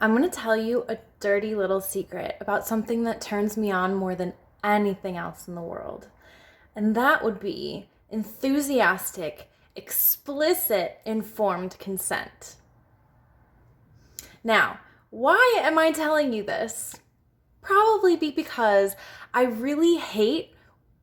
I'm going to tell you a dirty little secret about something that turns me on more than anything else in the world. And that would be enthusiastic, explicit, informed consent. Now, why am I telling you this? Probably because I really hate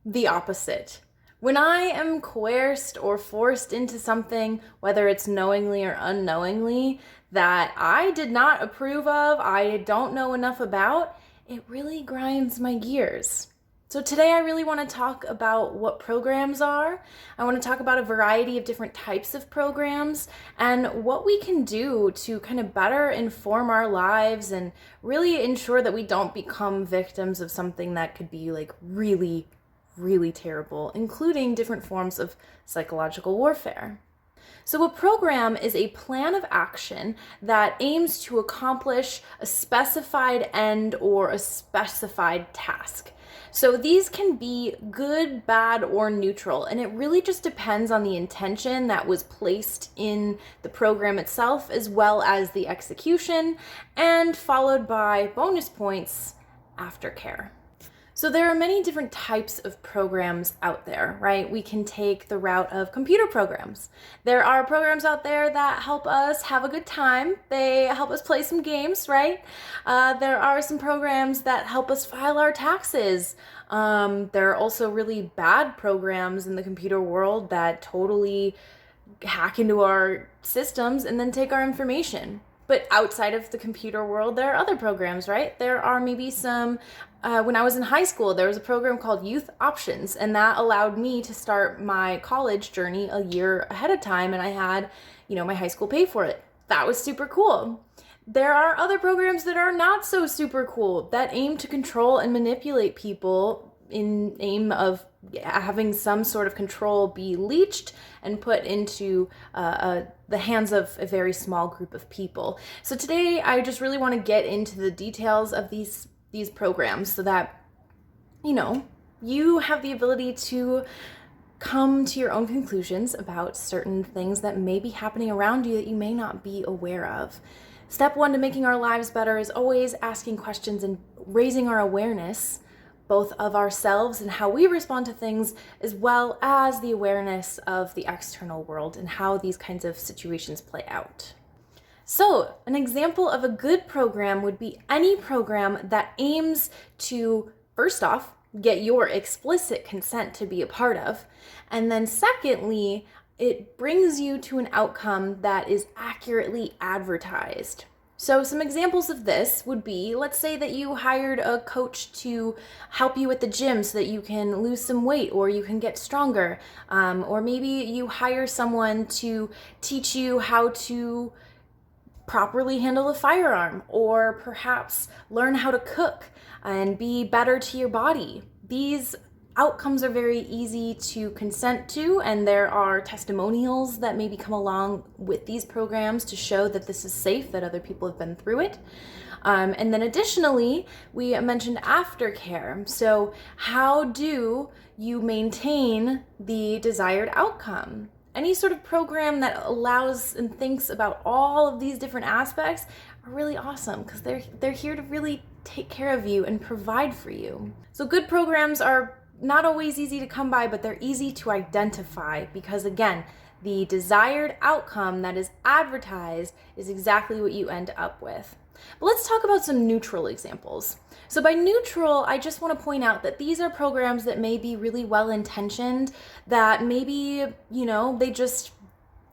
the opposite. When I am coerced or forced into something, whether it's knowingly or unknowingly, that I did not approve of, I don't know enough about, it really grinds my gears. So today I really want to talk about what programs are. I want to talk about a variety of different types of programs and what we can do to kind of better inform our lives and really ensure that we don't become victims of something that could be like really terrible, including different forms of psychological warfare. So a program is a plan of action that aims to accomplish a specified end or a specified task. So these can be good, bad, or neutral, and it really just depends on the intention that was placed in the program itself, as well as the execution, and followed by bonus points, aftercare. So there are many different types of programs out there, right? We can take the route of computer programs. There are programs out there that help us have a good time. They help us play some games, right? There are some programs that help us file our taxes. There are also really bad programs in the computer world that totally hack into our systems and then take our information. But outside of the computer world, there are other programs, right? There are maybe some, when I was in high school, there was a program called Youth Options, and that allowed me to start my college journey a year ahead of time, and I had, my high school pay for it. That was super cool. There are other programs that are not so super cool that aim to control and manipulate people in aim of having some sort of control be leached and put into the hands of a very small group of people. So today I just really want to get into the details of these programs so that you have the ability to come to your own conclusions about certain things that may be happening around you that you may not be aware of. Step one to making our lives better is always asking questions and raising our awareness, both of ourselves and how we respond to things, as well as the awareness of the external world and how these kinds of situations play out. So, an example of a good program would be any program that aims to, first off, get your explicit consent to be a part of, and then secondly, it brings you to an outcome that is accurately advertised. So some examples of this would be, let's say that you hired a coach to help you at the gym so that you can lose some weight or you can get stronger. Or maybe you hire someone to teach you how to properly handle a firearm, or perhaps learn how to cook and be better to your body. These outcomes are very easy to consent to, and there are testimonials that maybe come along with these programs to show that this is safe, that other people have been through it. And then additionally, we mentioned aftercare. So how do you maintain the desired outcome? Any sort of program that allows and thinks about all of these different aspects are really awesome because they're here to really take care of you and provide for you. So good programs are not always easy to come by, but they're easy to identify because, again, the desired outcome that is advertised is exactly what you end up with. But let's talk about some neutral examples. So by neutral, I just want to point out that these are programs that may be really well-intentioned, that maybe,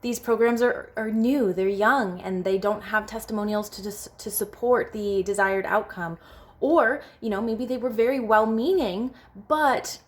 these programs are new, they're young, and they don't have testimonials to support the desired outcome. Or, maybe they were very well-meaning, but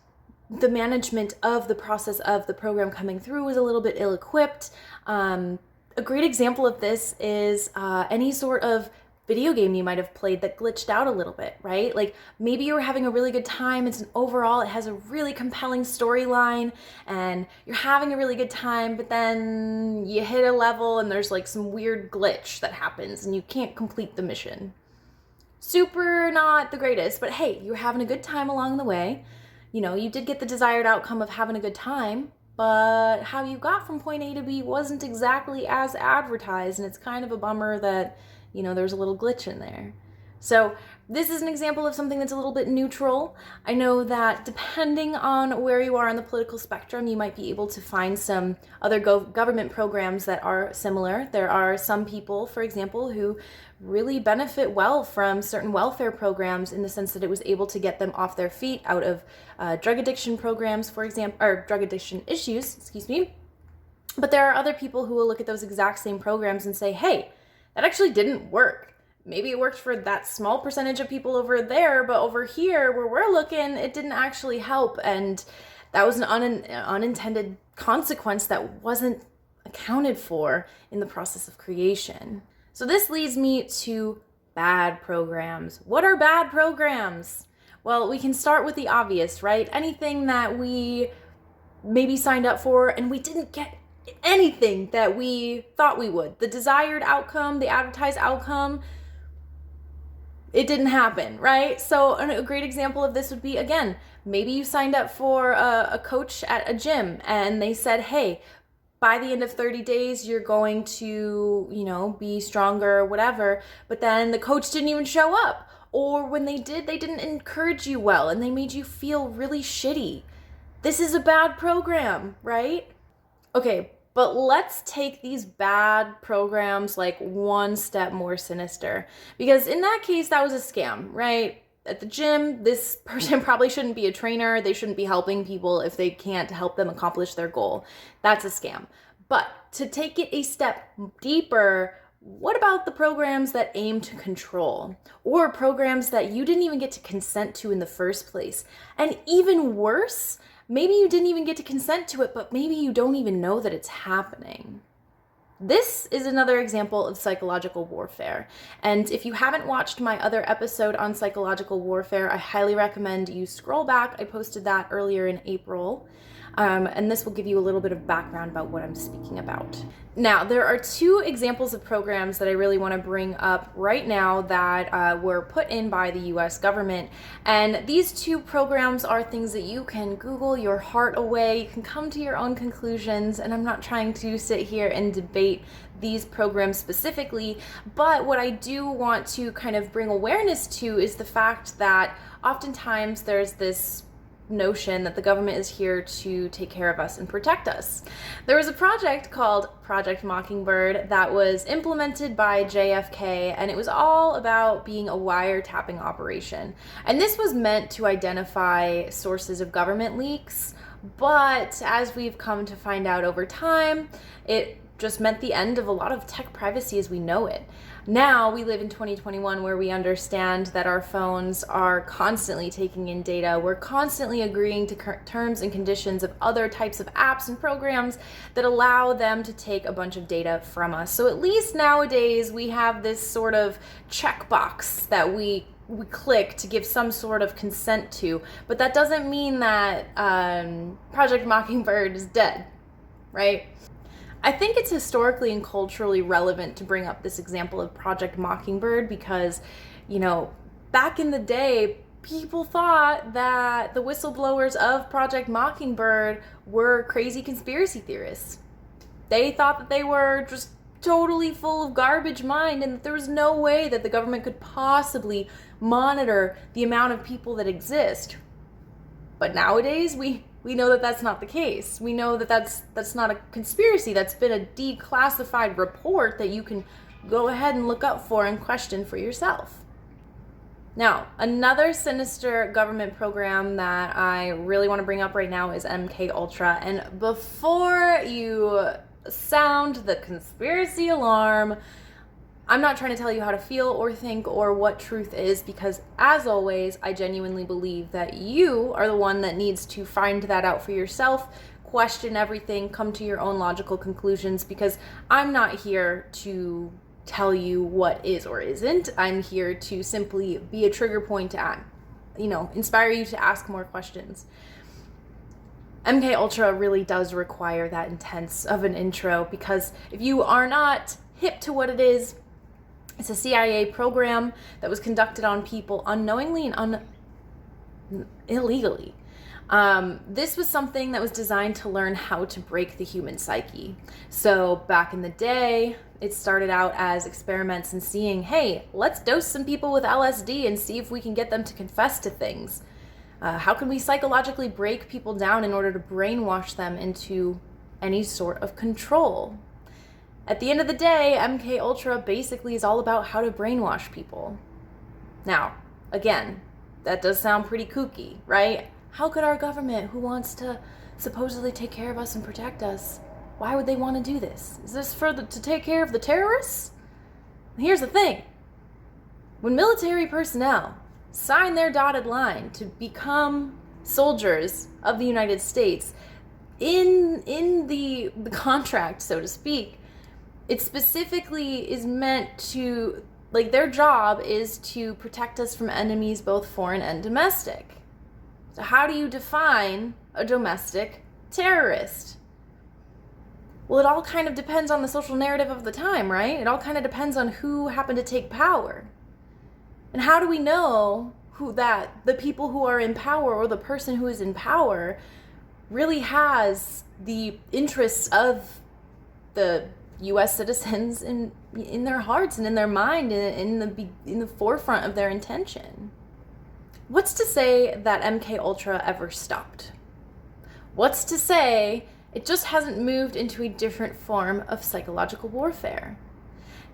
the management of the process of the program coming through was a little bit ill-equipped. A great example of this is any sort of video game you might have played that glitched out a little bit, right? Like maybe you were having a really good time. It has a really compelling storyline and you're having a really good time, but then you hit a level and there's like some weird glitch that happens and you can't complete the mission. Super not the greatest, but hey, you're having a good time along the way. You did get the desired outcome of having a good time, but how you got from point A to B wasn't exactly as advertised, and it's kind of a bummer that there's a little glitch in there. So this is an example of something that's a little bit neutral. I know that depending on where you are on the political spectrum, you might be able to find some other government programs that are similar. There are some people, for example, who really benefit well from certain welfare programs in the sense that it was able to get them off their feet out of drug addiction programs, for example, or drug addiction issues, excuse me. But there are other people who will look at those exact same programs and say, hey, that actually didn't work. Maybe it worked for that small percentage of people over there, but over here where we're looking, it didn't actually help. And that was an unintended consequence that wasn't accounted for in the process of creation. So this leads me to bad programs. What are bad programs? Well, we can start with the obvious, right? Anything that we maybe signed up for and we didn't get anything that we thought we would. The desired outcome, the advertised outcome, it didn't happen, right? So a great example of this would be, again, maybe you signed up for a coach at a gym and they said, hey, by the end of 30 days, you're going to, be stronger, whatever. But then the coach didn't even show up. Or when they did, they didn't encourage you well and they made you feel really shitty. This is a bad program, right? Okay, but let's take these bad programs like one step more sinister. Because in that case, that was a scam, right? At the gym, this person probably shouldn't be a trainer. They shouldn't be helping people if they can't help them accomplish their goal. That's a scam. But to take it a step deeper, what about the programs that aim to control? Or programs that you didn't even get to consent to in the first place? And even worse, maybe you didn't even get to consent to it, but maybe you don't even know that it's happening. This is another example of psychological warfare. And if you haven't watched my other episode on psychological warfare, I highly recommend you scroll back. I posted that earlier in April. And this will give you a little bit of background about what I'm speaking about. Now, there are two examples of programs that I really want to bring up right now that were put in by the US government. And these two programs are things that you can Google your heart away. You can come to your own conclusions. And I'm not trying to sit here and debate these programs specifically, but what I do want to kind of bring awareness to is the fact that oftentimes there's this notion that the government is here to take care of us and protect us. There was a project called Project Mockingbird that was implemented by JFK, and it was all about being a wiretapping operation. And this was meant to identify sources of government leaks, but as we've come to find out over time, it just meant the end of a lot of tech privacy as we know it. Now we live in 2021 where we understand that our phones are constantly taking in data. We're constantly agreeing to terms and conditions of other types of apps and programs that allow them to take a bunch of data from us. So at least nowadays we have this sort of checkbox that we click to give some sort of consent to, but that doesn't mean that Project Mockingbird is dead, right? I think it's historically and culturally relevant to bring up this example of Project Mockingbird because, back in the day, people thought that the whistleblowers of Project Mockingbird were crazy conspiracy theorists. They thought that they were just totally full of garbage mind and that there was no way that the government could possibly monitor the amount of people that exist. But nowadays, we know that that's not the case. We know that that's not a conspiracy. That's been a declassified report that you can go ahead and look up for and question for yourself. Now, another sinister government program that I really want to bring up right now is MK Ultra. And before you sound the conspiracy alarm, I'm not trying to tell you how to feel or think or what truth is because, as always, I genuinely believe that you are the one that needs to find that out for yourself, question everything, come to your own logical conclusions because I'm not here to tell you what is or isn't. I'm here to simply be a trigger point to, inspire you to ask more questions. MK Ultra really does require that intense of an intro because if you are not hip to what it is, it's a CIA program that was conducted on people unknowingly and illegally. This was something that was designed to learn how to break the human psyche. So back in the day, It started out as experiments and seeing, hey, let's dose some people with LSD and see if we can get them to confess to things. How can we psychologically break people down in order to brainwash them into any sort of control? At the end of the day, MK Ultra basically is all about how to brainwash people. Now, again, that does sound pretty kooky, right? How could our government, who wants to supposedly take care of us and protect us, why would they want to do this? Is this to take care of the terrorists? Here's the thing. When military personnel sign their dotted line to become soldiers of the United States, in the contract, so to speak, it specifically is meant to, like, their job is to protect us from enemies both foreign and domestic. So how do you define a domestic terrorist? Well, it all kind of depends on the social narrative of the time, right? It all kind of depends on who happened to take power. And how do we know the people who are in power, or the person who is in power, really has the interests of the U.S. citizens in their hearts and in their mind, in the forefront of their intention? What's to say that MK Ultra ever stopped? What's to say it just hasn't moved into a different form of psychological warfare?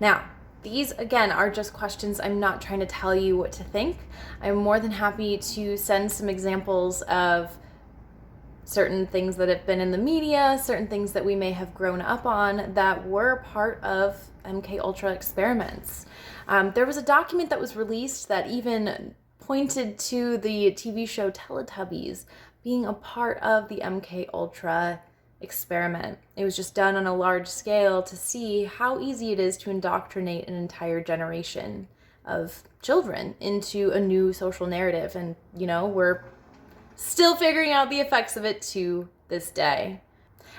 Now, these, again, are just questions. I'm not trying to tell you what to think. I'm more than happy to send some examples of certain things that have been in the media, certain things that we may have grown up on that were part of MK Ultra experiments. There was a document that was released that even pointed to the TV show Teletubbies being a part of the MK Ultra experiment. It was just done on a large scale to see how easy it is to indoctrinate an entire generation of children into a new social narrative. And, we're still figuring out the effects of it to this day.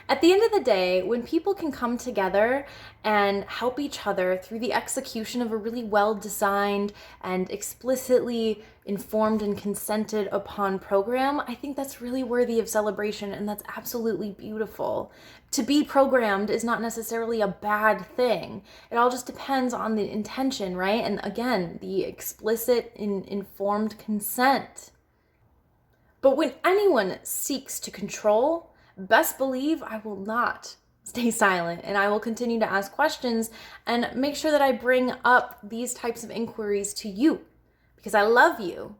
At the end of the day, when people can come together and help each other through the execution of a really well-designed and explicitly informed and consented upon program, I think that's really worthy of celebration, and that's absolutely beautiful. To be programmed is not necessarily a bad thing. It all just depends on the intention, right? And again, the explicit informed consent. But when anyone seeks to control, best believe I will not stay silent, and I will continue to ask questions and make sure that I bring up these types of inquiries to you, because I love you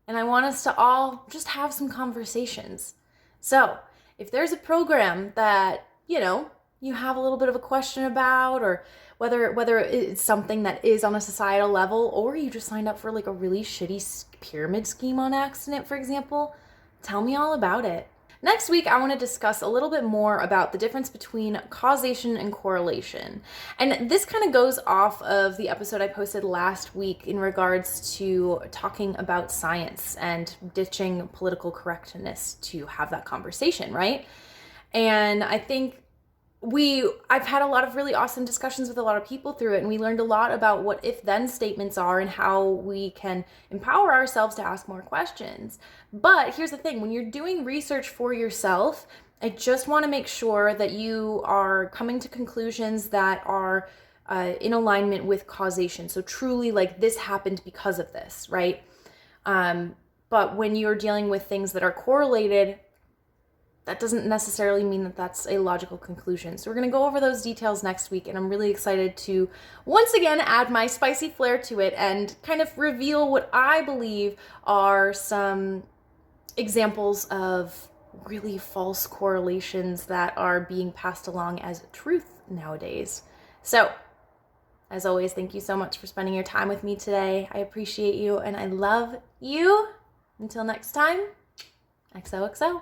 and I want us to all just have some conversations. So if there's a program that, you have a little bit of a question about, or whether it's something that is on a societal level, or you just signed up for like a really shitty pyramid scheme on accident, for example, tell me all about it. Next week, I want to discuss a little bit more about the difference between causation and correlation. And this kind of goes off of the episode I posted last week in regards to talking about science and ditching political correctness to have that conversation, right? And I think I've had a lot of really awesome discussions with a lot of people through it, and we learned a lot about what if-then statements are and how we can empower ourselves to ask more questions. But here's the thing, when you're doing research for yourself, I just want to make sure that you are coming to conclusions that are in alignment with causation. So truly, like, this happened because of this, right? But when you're dealing with things that are correlated, that doesn't necessarily mean that that's a logical conclusion. So we're going to go over those details next week, and I'm really excited to once again add my spicy flair to it and kind of reveal what I believe are some examples of really false correlations that are being passed along as truth nowadays. So, as always, thank you so much for spending your time with me today. I appreciate you and I love you. Until next time, XOXO.